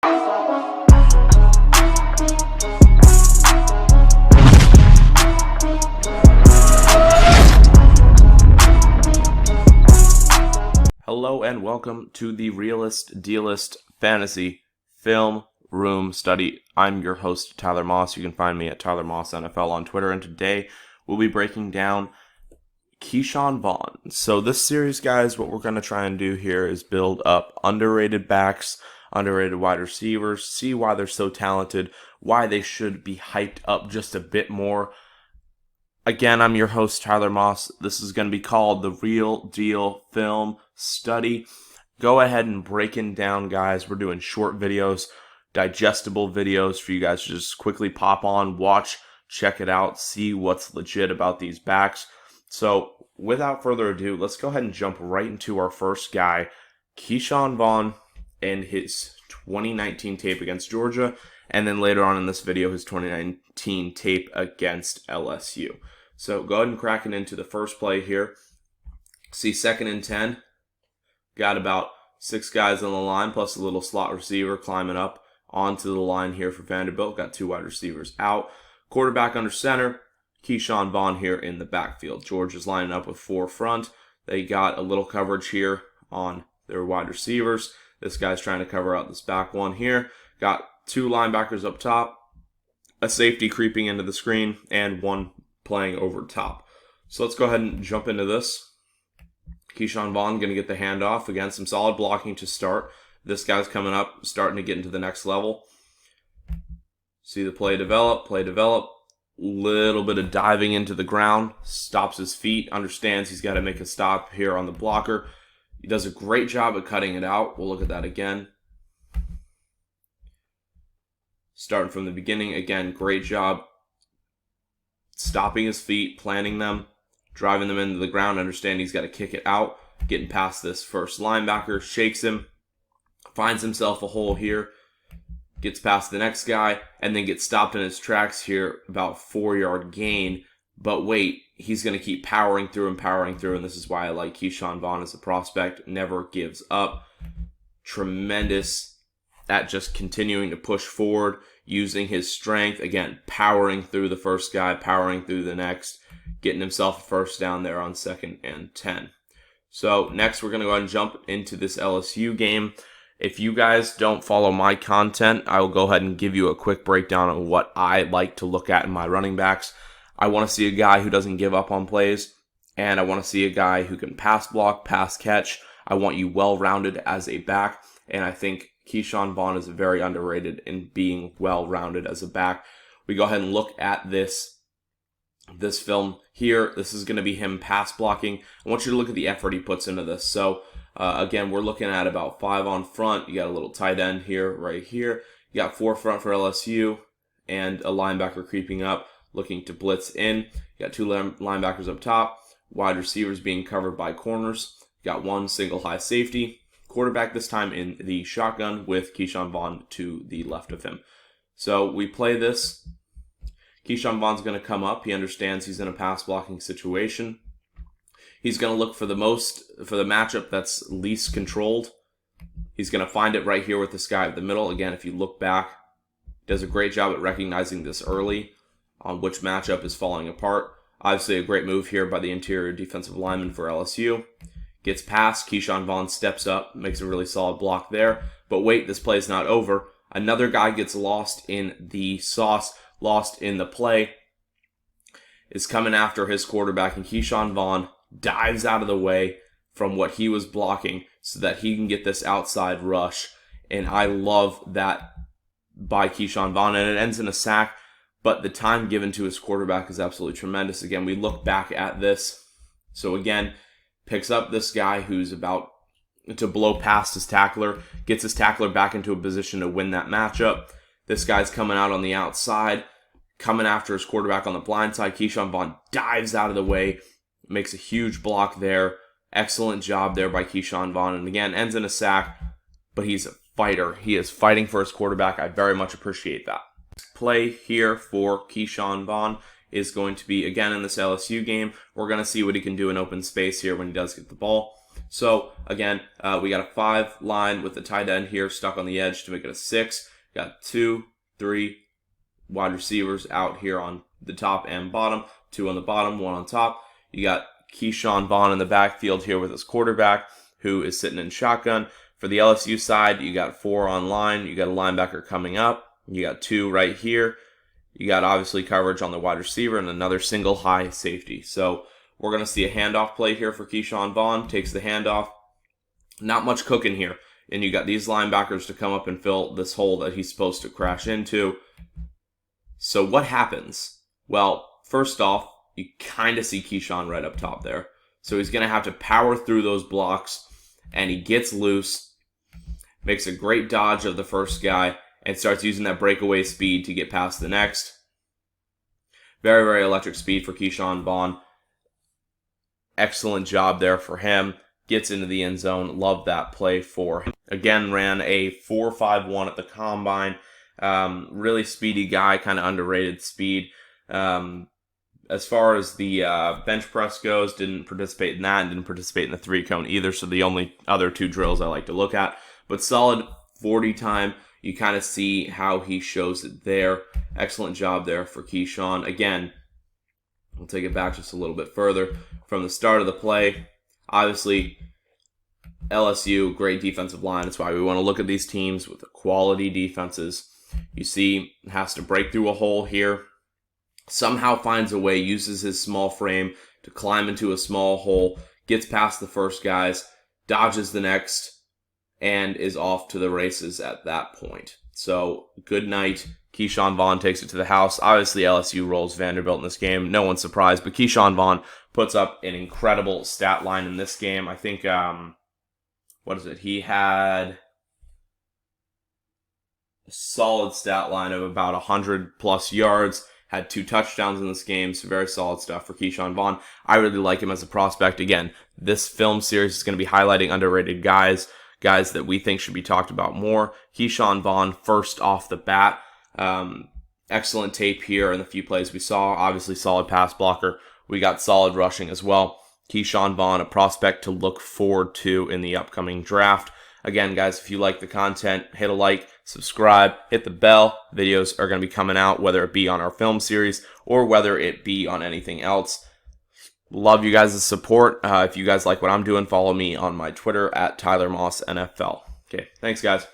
Hello and welcome to the Realist Dealist Fantasy Film Room Study. I'm your host, Tyler Moss. You can find me at Tyler Moss NFL on Twitter, and today we'll be breaking down Keyshawn Vaughn. So this series, guys, what we're going to try and do here is build up underrated backs, underrated wide receivers, see why they're so talented, why they should be hyped up just a bit more. Again, I'm your host, Tyler Moss. This is going to be called the Real Deal Film Study. Go ahead and break it down, guys. We're doing short videos, digestible videos for you guys to just quickly pop on, watch, check it out, see what's legit about these backs. So, without further ado, let's go ahead and jump right into our first guy, Keyshawn Vaughn, and his 2019 tape against Georgia, and then later on in this video, his 2019 tape against LSU. So go ahead and crack it into the first play here. See, 2nd and 10. Got about 6 guys on the line, plus a little slot receiver climbing up onto the line here for Vanderbilt. Got 2 wide receivers out. Quarterback under center. Keyshawn Vaughn here in the backfield. Georgia's lining up with 4 front. They got a little coverage here on their wide receivers. This guy's trying to cover out this back one here. Got 2 linebackers up top. A safety creeping into the screen, and 1 playing over top. So let's go ahead and jump into this. Keyshawn Vaughn going to get the handoff. Again, some solid blocking to start. This guy's coming up, starting to get into the next level. See the play develop. Little bit of diving into the ground. Stops his feet. Understands he's got to make a stop here on the blocker. He does a great job at cutting it out. We'll look at that again. Starting from the beginning. Again, great job stopping his feet, planting them, driving them into the ground, understanding he's got to kick it out, getting past this first linebacker, shakes him, finds himself a hole here, gets past the next guy, and then gets stopped in his tracks here, about 4-yard gain. But wait, he's going to keep powering through, and this is why I like Keyshawn Vaughn as a prospect. Never gives up. Tremendous at just continuing to push forward, using his strength, again, powering through the first guy, powering through the next, getting himself a first down there on 2nd and 10. So next we're going to go ahead and jump into this LSU game. If you guys don't follow my content, I will go ahead and give you a quick breakdown of what I like to look at in my running backs. I want to see a guy who doesn't give up on plays, and I want to see a guy who can pass block, pass catch. I want you well-rounded as a back, and I think Keyshawn Vaughn is very underrated in being well-rounded as a back. We go ahead and look at this film here. This is going to be him pass blocking. I want you to look at the effort he puts into this. So, again, we're looking at about 5 on front. You got a little tight end here, right here. You got 4 front for LSU, and a linebacker creeping up, looking to blitz in. You got 2 linebackers up top. Wide receivers being covered by corners. You got 1 single high safety. Quarterback this time in the shotgun with Keyshawn Vaughn to the left of him. So we play this. Keyshawn Vaughn's going to come up. He understands he's in a pass blocking situation. He's going to look for the matchup that's least controlled. He's going to find it right here with this guy at the middle. Again, if you look back, he does a great job at recognizing this early on which matchup is falling apart. Obviously a great move here by the interior defensive lineman for LSU. Gets past, Keyshawn Vaughn steps up, makes a really solid block there. But wait, this play is not over. Another guy gets lost in the sauce, lost in the play, is coming after his quarterback, and Keyshawn Vaughn dives out of the way from what he was blocking so that he can get this outside rush. And I love that by Keyshawn Vaughn, and it ends in a sack, but the time given to his quarterback is absolutely tremendous. Again, we look back at this. So again, picks up this guy who's about to blow past his tackler, gets his tackler back into a position to win that matchup. This guy's coming out on the outside, coming after his quarterback on the blind side. Keyshawn Vaughn dives out of the way, makes a huge block there. Excellent job there by Keyshawn Vaughn. And again, ends in a sack, but he's a fighter. He is fighting for his quarterback. I very much appreciate that. Play here for Keyshawn Vaughn is going to be, again, in this LSU game. We're going to see what he can do in open space here when he does get the ball. So again, we got a 5 line with the tight end here stuck on the edge to make it a 6. Got 2, 3 wide receivers out here on the top and bottom, 2 on the bottom, 1 on top. You got Keyshawn Vaughn in the backfield here with his quarterback, who is sitting in shotgun. For the LSU side, you got 4 on line. You got a linebacker coming up. You got 2 right here. You got obviously coverage on the wide receiver and another single high safety. So we're going to see a handoff play here for Keyshawn Vaughn. Takes the handoff. Not much cooking here. And you got these linebackers to come up and fill this hole that he's supposed to crash into. So what happens? Well, first off, you kind of see Keyshawn right up top there. So he's going to have to power through those blocks. And he gets loose. Makes a great dodge of the first guy. And starts using that breakaway speed to get past the next. Very, very electric speed for Keyshawn Vaughn. Excellent job there for him. Gets into the end zone. Love that play for him. Again, ran a 4.51 at the combine. Really speedy guy, kind of underrated speed. As far as the bench press goes, didn't participate in that and didn't participate in the 3-cone either. So the only other 2 drills I like to look at. But solid 40 time. You kind of see how he shows it there. Excellent job there for Keyshawn. Again, we'll take it back just a little bit further. From the start of the play, obviously, LSU, great defensive line. That's why we want to look at these teams with the quality defenses. You see, has to break through a hole here. Somehow finds a way, uses his small frame to climb into a small hole, gets past the first guys, dodges the next, and is off to the races at that point. So, good night. Keyshawn Vaughn takes it to the house. Obviously, LSU rolls Vanderbilt in this game. No one's surprised, but Keyshawn Vaughn puts up an incredible stat line in this game. I think, what is it? He had a solid stat line of about 100-plus yards. Had 2 touchdowns in this game, so very solid stuff for Keyshawn Vaughn. I really like him as a prospect. Again, this film series is going to be highlighting underrated guys that we think should be talked about more. Keyshawn Vaughn, first off the bat. Excellent tape here in the few plays we saw. Obviously, solid pass blocker. We got solid rushing as well. Keyshawn Vaughn, a prospect to look forward to in the upcoming draft. Again, guys, if you like the content, hit a like, subscribe, hit the bell. Videos are going to be coming out, whether it be on our film series or whether it be on anything else. Love you guys' support. If you guys like what I'm doing, follow me on my Twitter at Tyler Moss NFL. Okay, thanks, guys.